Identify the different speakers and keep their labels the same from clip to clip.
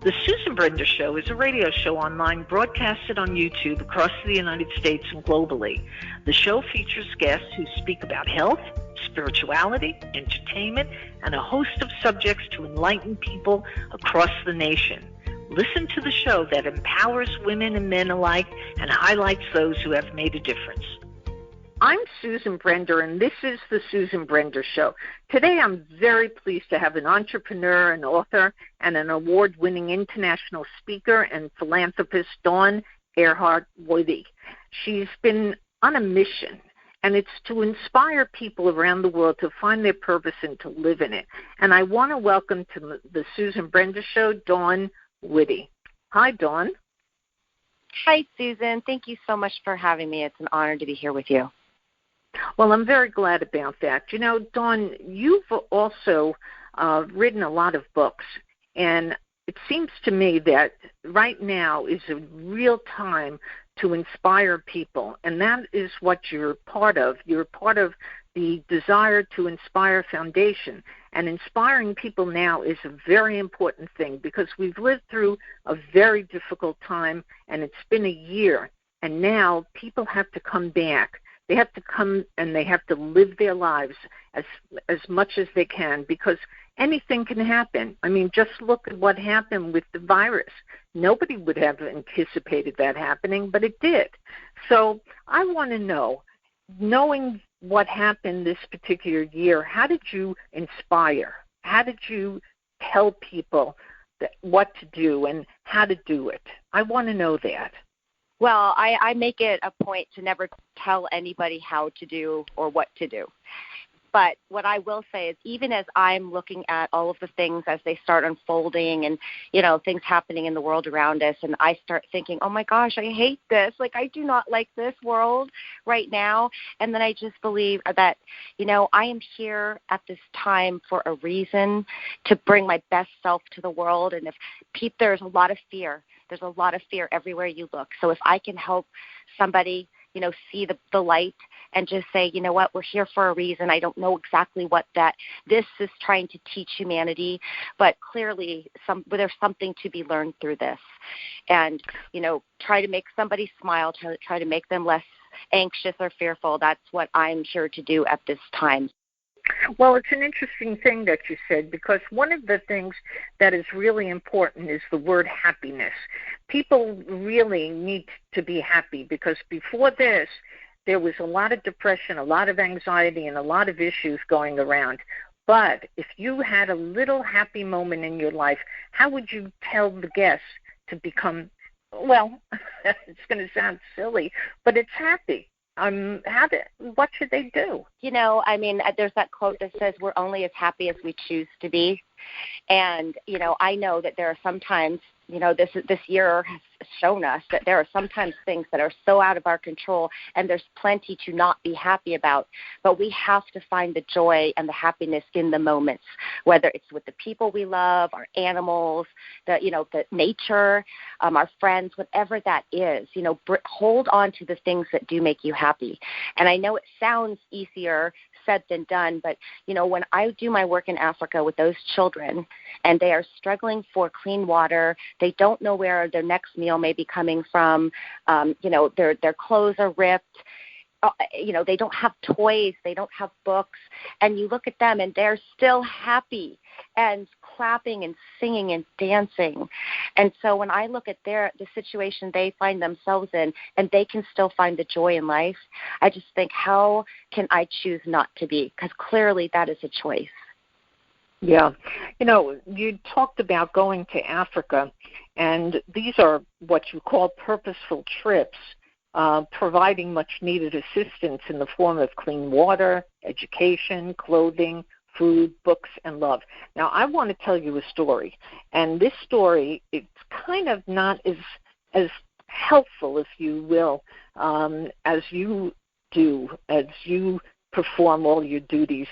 Speaker 1: The Susan Brender Show is a radio show online broadcasted on YouTube across the United States and globally. The show features guests who speak about health, spirituality, entertainment, and a host of subjects to enlighten people across the nation. Listen to the show that empowers women and men alike and highlights those who have made a difference. I'm Susan Brender, and this is the Susan Brender Show. Today, I'm very pleased to have an entrepreneur, an author, and an award-winning international speaker and philanthropist, Dawn Airhart Witte. She's been on a mission, and it's to inspire people around the world to find their purpose and to live in it. And I want to welcome to the Susan Brender Show, Dawn Wittie. Hi, Dawn.
Speaker 2: Hi, Susan. Thank you so much for having me. It's an honor to be here with you.
Speaker 1: Well, I'm very glad about that. You know, Dawn, you've also written a lot of books, and it seems to me that right now is a real time to inspire people, and that is what you're part of. You're part of the Desire to Inspire Foundation, and inspiring people now is a very important thing because we've lived through a very difficult time, and it's been a year, and now people have to come back. They have to come and they have to live their lives as much as they can because anything can happen. I mean, just look at what happened with the virus. Nobody would have anticipated that happening, but it did. So I want to know, knowing what happened this particular year, how did you inspire? How did you tell people what to do and how to do it? I want to know that.
Speaker 2: Well, I make it a point to never tell anybody how to do or what to do. But what I will say is even as I'm looking at all of the things as they start unfolding and, you know, things happening in the world around us, and I start thinking, oh, my gosh, I hate this. Like, I do not like this world right now. And then I just believe that, you know, I am here at this time for a reason to bring my best self to the world. And if there's a lot of fear. There's a lot of fear everywhere you look. So if I can help somebody, you know, see the light and just say, you know what, we're here for a reason. I don't know exactly what this is trying to teach humanity, but clearly there's something to be learned through this. And, you know, try to make somebody smile, try to make them less anxious or fearful. That's what I'm here to do at this time.
Speaker 1: Well, it's an interesting thing that you said because one of the things that is really important is the word happiness. People really need to be happy because before this, there was a lot of depression, a lot of anxiety, and a lot of issues going around. But if you had a little happy moment in your life, how would you tell the guests to become, well, it's going to sound silly, but it's happy. What should they do? You know, I mean, there's that quote that says we're only as happy as we choose to be. And, you know, I know that there are sometimes, you know, this year has shown us that there are sometimes things that are so out of our control and there's plenty to not be happy about. But we have to find the joy and the happiness in the moments, whether it's with the people we love, our animals, the nature, our friends, whatever that is, you know, hold on to the things that do make you happy. And I know it sounds easier said than done, but, you know, when I do my work in Africa with those children and they are struggling for clean water, they don't know where their next meal may be coming from, you know, their clothes are ripped, you know, they don't have toys, they don't have books, and you look at them and they're still happy and clapping and singing and dancing. And so when I look at the situation they find themselves in and they can still find the joy in life, I just think, how can I choose not to be? Because clearly that is a choice. Yeah. You know, you talked about going to Africa, and these are what you call purposeful trips, providing much-needed assistance in the form of clean water, education, clothing, food, books, and love. Now, I want to tell you a story, and this story, it's kind of not as helpful, if you will, as you do, as you perform all your duties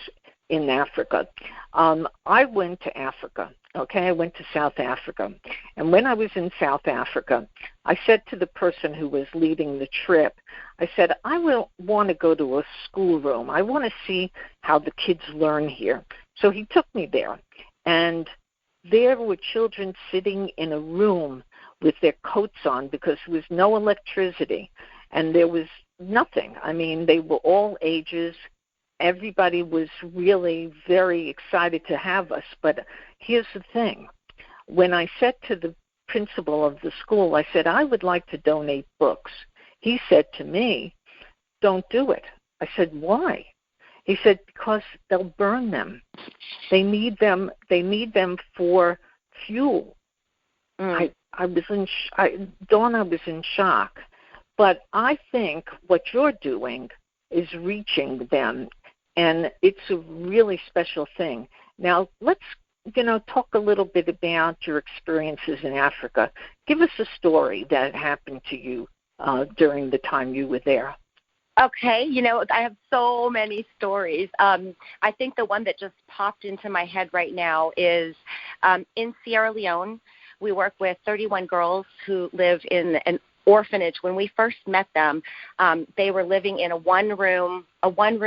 Speaker 1: in Africa. I went to Africa, okay? I went to South Africa. And when I was in South Africa, I said to the person who was leading the trip, I said, I will want to go to a schoolroom. I want to see how the kids learn here. So he took me there. And there were children sitting in a room with their coats on because there was no electricity and there was nothing. I mean, they were all ages. Everybody was really very excited to have us. But here's the thing. When I said to the principal of the school, I said, I would like to donate books. He said to me, don't do it. I said, why? He said, because they'll burn them. They need them for fuel. I was Dawn, I was in shock. But I think what you're doing is reaching them, and it's a really special thing. Now, let's talk a little bit about your experiences in Africa. Give us a story that happened to you during the time you were there.
Speaker 2: Okay, I have so many stories. I think the one that just popped into my head right now is in Sierra Leone. We work with 31 girls who live in an orphanage. When we first met them, they were living in a one-room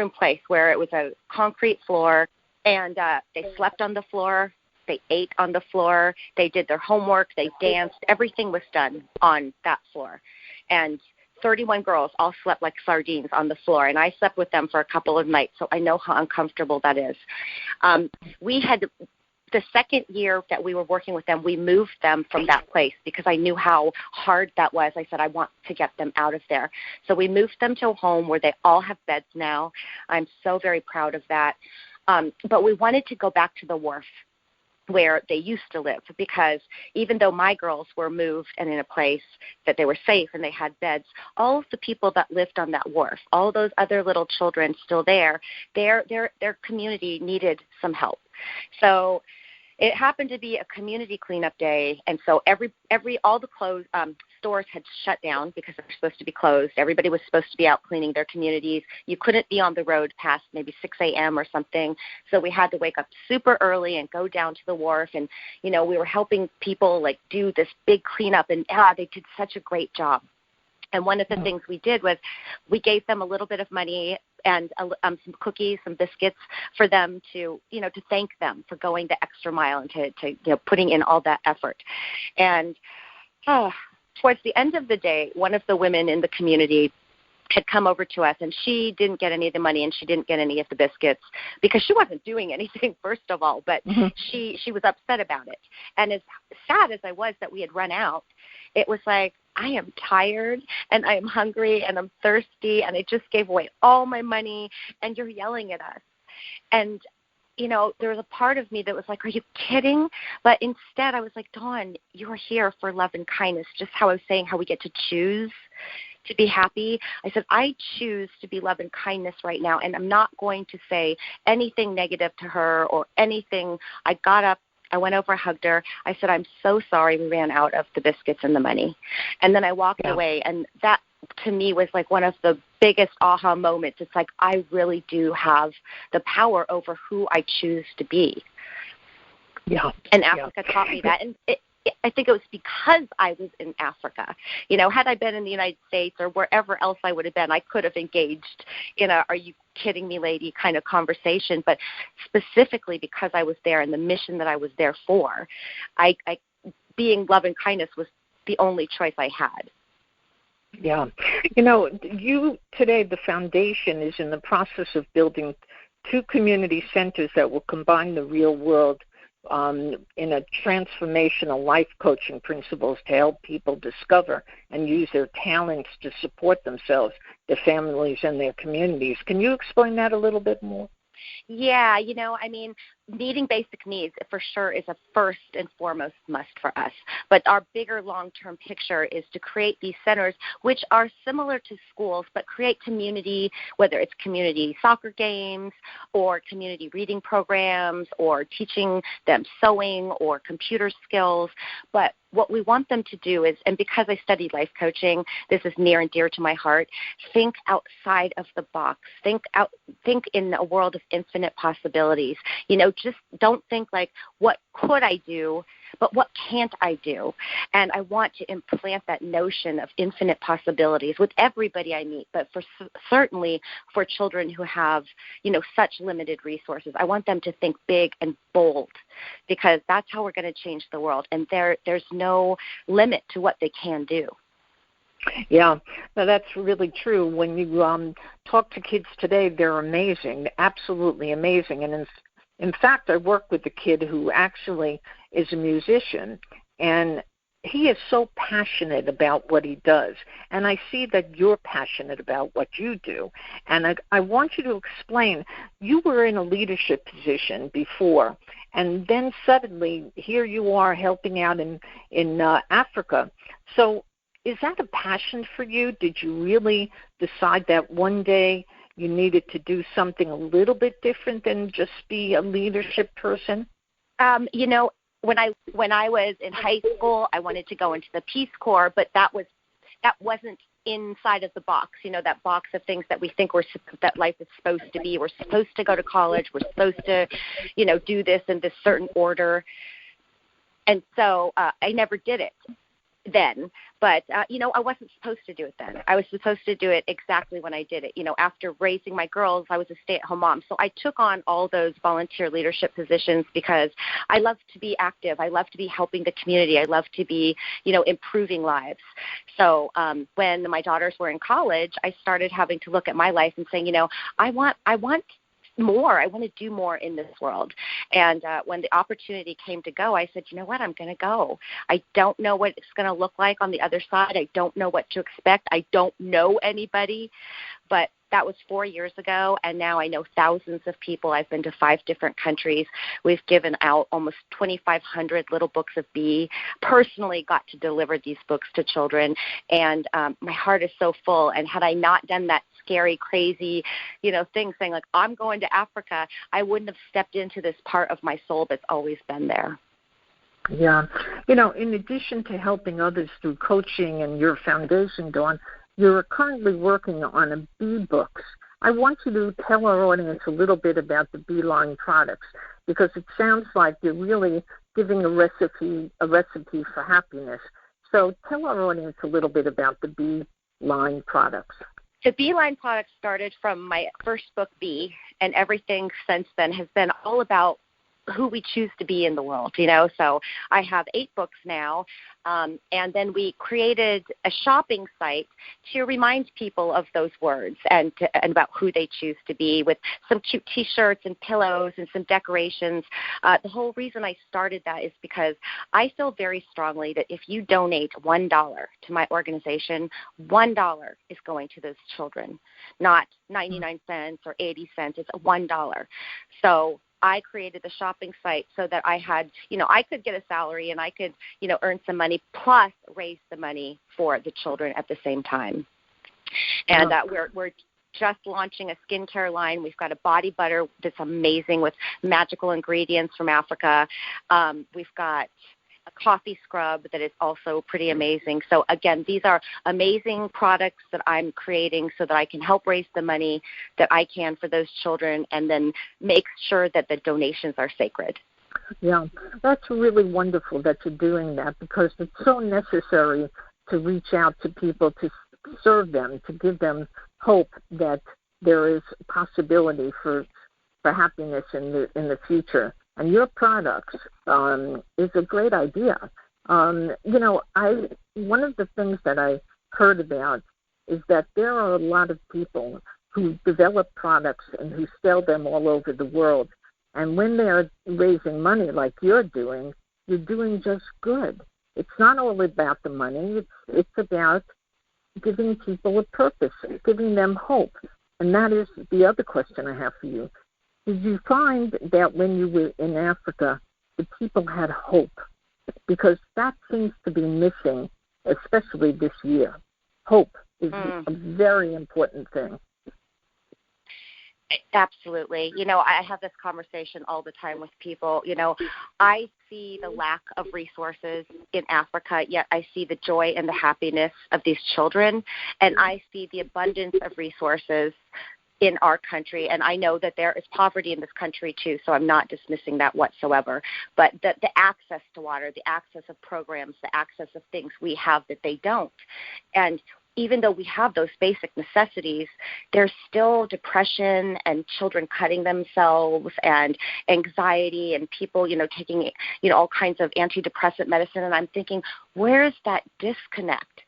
Speaker 2: place where it was a concrete floor, and they slept on the floor. They ate on the floor. They did their homework. They danced. Everything was done on that floor. And 31 girls all slept like sardines on the floor, and I slept with them for a couple of nights, so I know how uncomfortable that is. The second year that we were working with them, we moved them from that place because I knew how hard that was. I said, I want to get them out of there. So we moved them to a home where they all have beds now. I'm so very proud of that. But we wanted to go back to the wharf where they used to live, because even though my girls were moved and in a place that they were safe and they had beds, all of the people that lived on that wharf, all those other little children still there, their community needed some help. So it happened to be a community cleanup day, and so all the stores had shut down because they were supposed to be closed. Everybody was supposed to be out cleaning their communities. You couldn't be on the road past maybe 6 a.m. or something, so we had to wake up super early and go down to the wharf, and we were helping people do this big cleanup, and they did such a great job. And one of the things we did was we gave them a little bit of money and some cookies, some biscuits for them to thank them for going the extra mile and to putting in all that effort. And towards the end of the day, one of the women in the community had come over to us, and she didn't get any of the money and she didn't get any of the biscuits because she wasn't doing anything, first of all, but she was upset about it. And as sad as I was that we had run out, it was like, I am tired and I am hungry and I'm thirsty and I just gave away all my money and you're yelling at us. And, there was a part of me that was like, are you kidding? But instead I was like, Dawn, you're here for love and kindness, just how I was saying how we get to choose to be happy. I said, I choose to be love and kindness right now, and I'm not going to say anything negative to her or anything. I got up, I went over, hugged her. I said, I'm so sorry we ran out of the biscuits and the money. And then I walked away, and that to me was like one of the biggest aha moments. It's like I really do have the power over who I choose to be. Yeah. And Africa taught me that. And I think it was because I was in Africa. Had I been in the United States or wherever else I would have been, I could have engaged in a, are you kidding me, lady, kind of conversation. But specifically because I was there and the mission that I was there for, I being love and kindness was the only choice I had.
Speaker 1: Yeah. You today, the foundation is in the process of building 2 community centers that will combine the real world in a transformational life coaching principles to help people discover and use their talents to support themselves, their families, and their communities. Can you explain that a little bit more?
Speaker 2: Yeah, meeting basic needs for sure is a first and foremost must for us. But our bigger long-term picture is to create these centers, which are similar to schools, but create community, whether it's community soccer games or community reading programs or teaching them sewing or computer skills. But what we want them to do is, and because I studied life coaching, this is near and dear to my heart, think outside of the box. Think in a world of infinite possibilities. Just don't think like, what could I do? but what can't I do? And I want to implant that notion of infinite possibilities with everybody I meet, but certainly for children who have, such limited resources. I want them to think big and bold, because that's how we're going to change the world. And there's no limit to what they can do.
Speaker 1: Yeah, that's really true. When you talk to kids today, they're amazing, absolutely amazing. And in fact, I work with a kid who actually is a musician, and he is so passionate about what he does. And I see that you're passionate about what you do. And I want you to explain, you were in a leadership position before, and then suddenly here you are helping out in Africa. So is that a passion for you? Did you really decide that one day you needed to do something a little bit different than just be a leadership person?
Speaker 2: When I was in high school, I wanted to go into the Peace Corps, but that wasn't inside of the box, that box of things that we think that life is supposed to be. We're supposed to go to college. We're supposed to, do this in this certain order. And so I never did it then, but I wasn't supposed to do it then. I was supposed to do it exactly when I did it. After raising my girls, I was a stay-at-home mom, so I took on all those volunteer leadership positions because I love to be active. I love to be helping the community. I love to be, improving lives. So when my daughters were in college, I started having to look at my life and saying, I want more. I want to do more in this world. And when the opportunity came to go, I said, you know what, I'm going to go. I don't know what it's going to look like on the other side. I don't know what to expect. I don't know anybody. But that was 4 years ago, and now I know thousands of people. I've been to 5 different countries. We've given out almost 2,500 little books of B. Personally got to deliver these books to children, and my heart is so full. And had I not done that scary, crazy, thing saying, like, I'm going to Africa, I wouldn't have stepped into this part of my soul that's always been there.
Speaker 1: Yeah. In addition to helping others through coaching and your foundation, Dawn, you're currently working on a bee books. I want you to tell our audience a little bit about the bee line products, because it sounds like you're really giving a recipe for happiness. So tell our audience a little bit about the bee line products.
Speaker 2: The Bee Line products started from my first book, Bee, and everything since then has been all about who we choose to be in the world, So I have 8 books now, and then we created a shopping site to remind people of those words and about who they choose to be, with some cute T-shirts and pillows and some decorations. The whole reason I started that is because I feel very strongly that if you donate $1 to my organization, $1 is going to those children, not 99 cents or 80 cents. It's $1. So I created the shopping site so that I had, I could get a salary and I could, earn some money plus raise the money for the children at the same time. And we're just launching a skincare line. We've got a body butter that's amazing with magical ingredients from Africa. We've got a coffee scrub that is also pretty amazing. So again, these are amazing products that I'm creating so that I can help raise the money that I can for those children, and then make sure that the donations are sacred.
Speaker 1: Yeah, that's really wonderful that you're doing that, because it's so necessary to reach out to people, to serve them, to give them hope that there is a possibility for happiness in the future. And your products is a great idea. One of the things that I heard about is that there are a lot of people who develop products and who sell them all over the world. And when they're raising money like you're doing just good. It's not all about the money. It's about giving people a purpose, giving them hope. And that is the other question I have for you. Did you find that when you were in Africa, the people had hope? Because that seems to be missing, especially this year. Hope is a very important thing.
Speaker 2: Absolutely. I have this conversation all the time with people. I see the lack of resources in Africa, yet I see the joy and the happiness of these children, and I see the abundance of resources in our country, and I know that there is poverty in this country too, so I'm not dismissing that whatsoever. But the access to water, the access of programs, the access of things we have that they don't. And even though we have those basic necessities, there's still depression and children cutting themselves and anxiety and people, taking, all kinds of antidepressant medicine. And I'm thinking, where's that disconnect?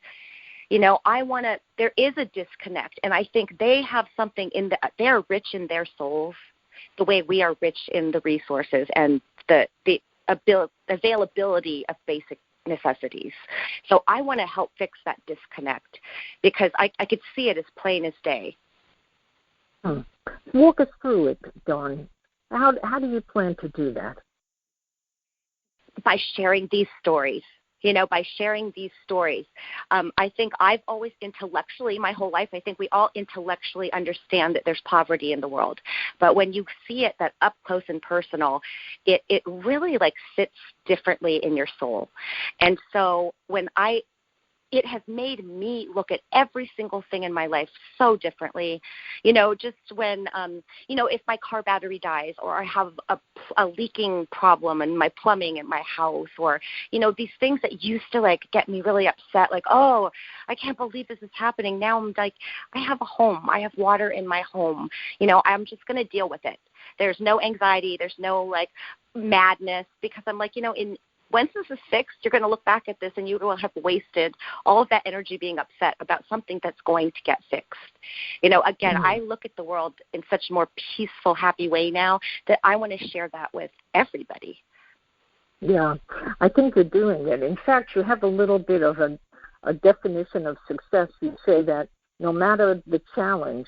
Speaker 2: There is a disconnect, and I think they have something they're rich in their souls the way we are rich in the resources and the availability of basic necessities. So I want to help fix that disconnect because I could see it as plain as day.
Speaker 1: Walk us through it, Dawn. How do you plan to do that?
Speaker 2: By sharing these stories. By sharing these stories. I think I've always intellectually, my whole life, I think we all intellectually understand that there's poverty in the world. But when you see it that up close and personal, it really sits differently in your soul. And so it has made me look at every single thing in my life so differently. Just when, if my car battery dies or I have a leaking problem in my plumbing in my house or, these things that used to get me really upset, oh, I can't believe this is happening. Now I'm I have a home. I have water in my home. I'm just going to deal with it. There's no anxiety. There's no madness because I'm once this is fixed, you're going to look back at this and you will have wasted all of that energy being upset about something that's going to get fixed. Again, I look at the world in such a more peaceful, happy way now that I want to share that with everybody.
Speaker 1: Yeah, I think you're doing it. In fact, you have a little bit of a definition of success. You say that no matter the challenge,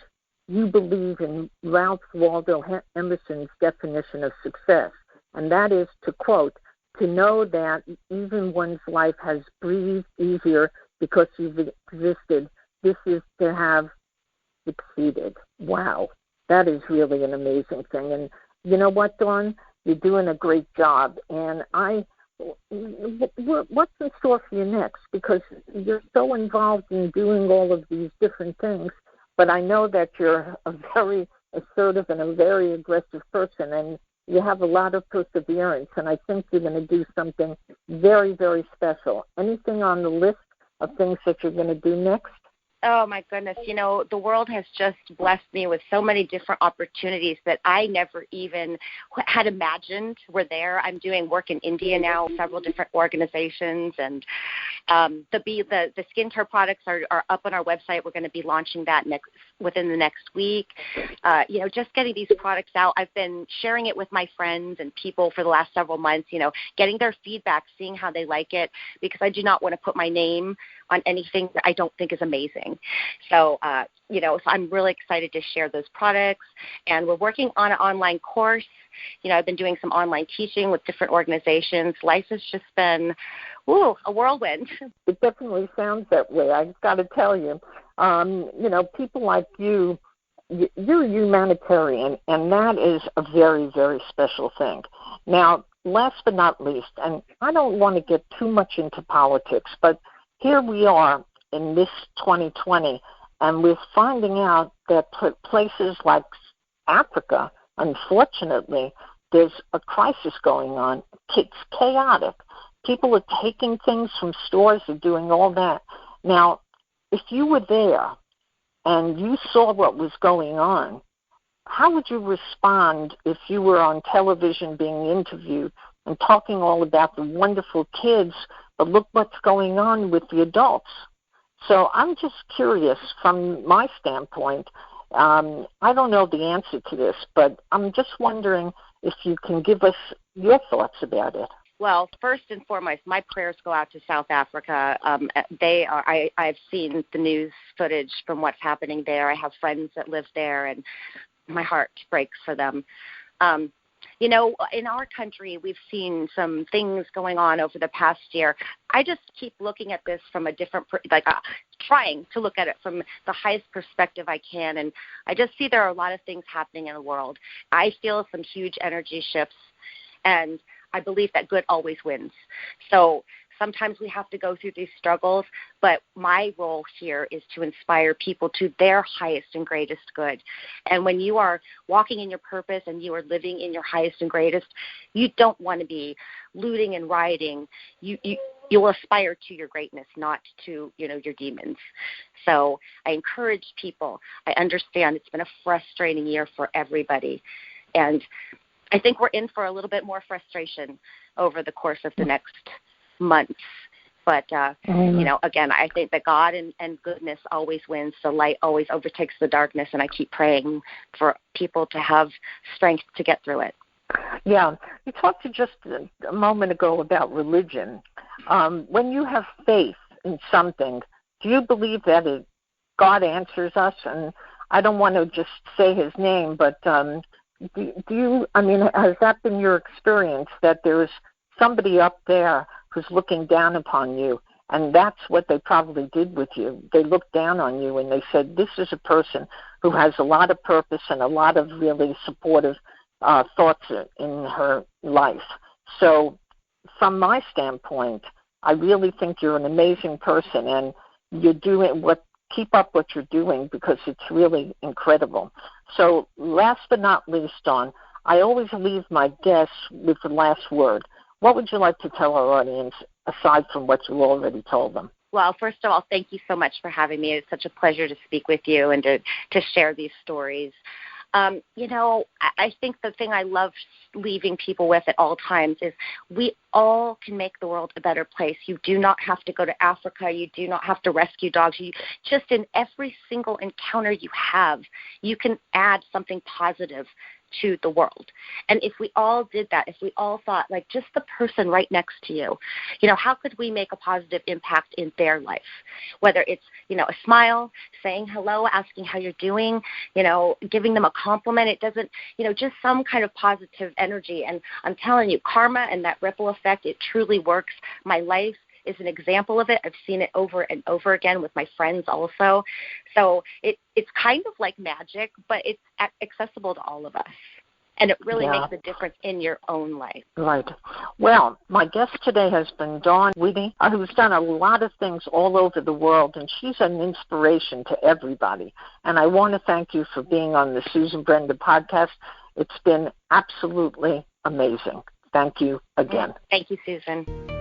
Speaker 1: you believe in Ralph Waldo Emerson's definition of success, and that is to quote, to know that even one's life has breathed easier because you've existed, this is to have succeeded. Wow, that is really an amazing thing. And you know what, Dawn? You're doing a great job. And what's in store for you next? Because you're so involved in doing all of these different things, but I know that you're a very assertive and a very aggressive person, and you have a lot of perseverance, and I think you're going to do something very, very special. Anything on the list of things that you're going to do next?
Speaker 2: Oh, my goodness. The world has just blessed me with so many different opportunities that I never even had imagined were there. I'm doing work in India now, several different organizations, and the skincare products are up on our website. We're going to be launching that within the next week. Just getting these products out. I've been sharing it with my friends and people for the last several months, getting their feedback, seeing how they like it, because I do not want to put my name on anything that I don't think is amazing. So, so I'm really excited to share those products. And we're working on an online course. I've been doing some online teaching with different organizations. Life has just been, a whirlwind.
Speaker 1: It definitely sounds that way. I've got to tell you, people like you're a humanitarian, and that is a very, very special thing. Now, last but not least, and I don't want to get too much into politics, but here we are in this 2020, and we're finding out that places like Africa, unfortunately, there's a crisis going on. It's chaotic. People are taking things from stores and doing all that. Now, if you were there and you saw what was going on, how would you respond if you were on television being interviewed and talking all about the wonderful kids, but look what's going on with the adults? So I'm just curious from my standpoint. I don't know the answer to this, but I'm just wondering if you can give us your thoughts about it.
Speaker 2: Well, first and foremost, my prayers go out to South Africa. I've seen the news footage from what's happening there. I have friends that live there, and my heart breaks for them. In our country, we've seen some things going on over the past year. I just keep looking at this from a different, trying to look at it from the highest perspective I can. And I just see there are a lot of things happening in the world. I feel some huge energy shifts, and I believe that good always wins. So sometimes we have to go through these struggles, but my role here is to inspire people to their highest and greatest good. And when you are walking in your purpose and you are living in your highest and greatest, you don't want to be looting and rioting. You'll aspire to your greatness, not to, your demons. So I encourage people. I understand it's been a frustrating year for everybody. And I think we're in for a little bit more frustration over the course of the next months. But, again, I think that God and goodness always wins. The light always overtakes the darkness, and I keep praying for people to have strength to get through it.
Speaker 1: Yeah. You talked just a moment ago about religion. When you have faith in something, do you believe that God answers us? And I don't want to just say his name, but has that been your experience, that there's somebody up there who's looking down upon you? And that's what they probably did with you. They looked down on you and they said, this is a person who has a lot of purpose and a lot of really supportive thoughts in her life. So from my standpoint, I really think you're an amazing person, and keep up what you're doing, because it's really incredible. So last but not least, Dawn, I always leave my guests with the last word. What would you like to tell our audience aside from what you already told them?
Speaker 2: Well, first of all, thank you so much for having me. It's such a pleasure to speak with you and to share these stories. I think the thing I love leaving people with at all times is we all can make the world a better place. You do not have to go to Africa. You do not have to rescue dogs. Just in every single encounter you have, you can add something positive to the world. And if we all did that, if we all thought like just the person right next to you, how could we make a positive impact in their life? Whether it's, a smile, saying hello, asking how you're doing, giving them a compliment. It doesn't, just some kind of positive energy. And I'm telling you, karma and that ripple effect, it truly works. My life is an example of it. I've seen it over and over again with my friends also. So it's kind of like magic, but it's accessible to all of us. And it really makes a difference in your own life.
Speaker 1: Right. Well, my guest today has been Dawn Wittie, who's done a lot of things all over the world, and she's an inspiration to everybody. And I want to thank you for being on the Susan Brender podcast. It's been absolutely amazing. Thank you again.
Speaker 2: Thank you, Susan.